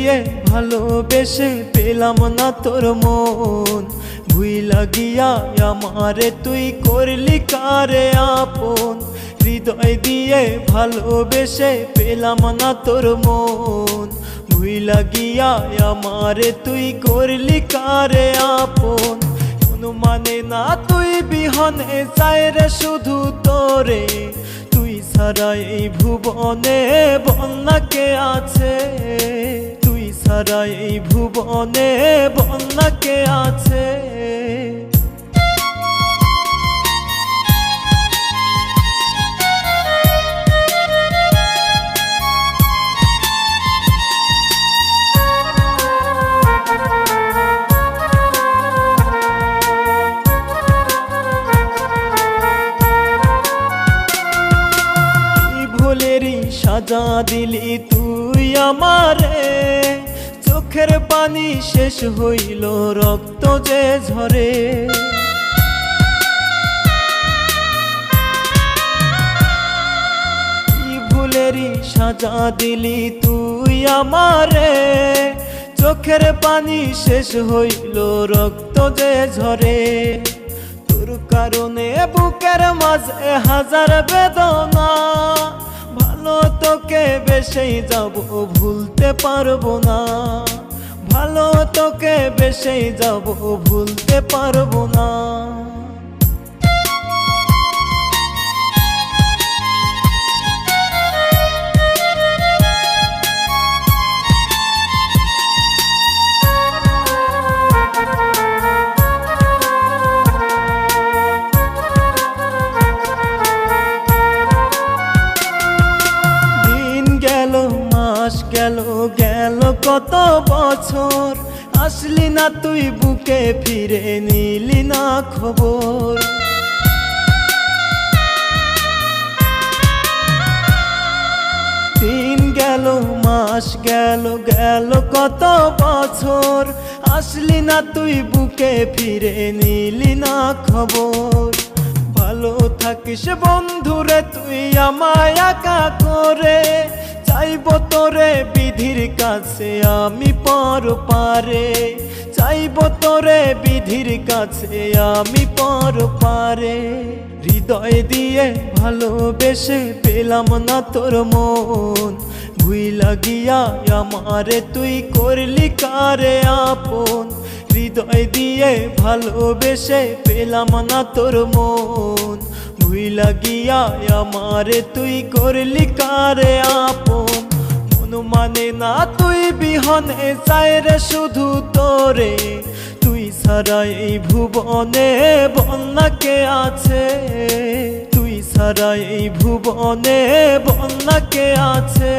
দিয়ে ভালোবেসে পেলাম না তোর মন, ভুইলা গিয়া আমারে তুই করলি কারে আপন। হৃদয় দিয়ে ভালোবেসে পেলাম না তোর মন, ভুইলা গিয়া আমারে তুই করলি কারে আপন। মানে না তুই বিহনে চাই রে শুধু তোরে, তুই ছাড়া এই ভুবনে বন্যা কে আছে, তুই ছাড়া এই ভুবনে বন্যা কে আছে। সাজা দিলি তুই আমারে, চোখের পানি শেষ হইল রক্ত যে ঝরে। কি ভুলেরই সাজা দিলি তুই আমারে, চোখের পানি শেষ হইল রক্ত যে ঝরে। তোর কারণে বুকের মাঝে হাজার বেদনা, ভালো তোকে বেশি যাব ভুলতে পারবো না, ভালো তোকে বেশি যাব ভুলতে পারবো না। গেল গেল কত বছর, আসলি না তুই বুকে ফিরে নিলি না খবর। দিন গেল মাস গেল গেল কত বছর, আসলি না তুই বুকে ফিরে নিলি না খবর। ভালো থাকিস বন্ধুরে তুই আমায় একা করে, চাইব তোরে বিধির কাছে আমি পরপারে, চাইব তোরে বিধির কাছে আমি পরপারে। হৃদয় দিয়ে ভালোবেসে পেলাম না তোর মন, ভুইলা গিয়া আমারে তুই করলি কারে আপন। হৃদয় দিয়ে ভালোবেসে পেলাম না তোর মন, ভুইলা গিয়া আমারে তুই করলি কারে আপন। মন মানে না তুই বিহনে চাই রে শুধু তোরে, তুই ছাড়া এই ভুবনে বন্যা কে আছে, তুই ছাড়া এই ভুবনে বন্যা কে আছে।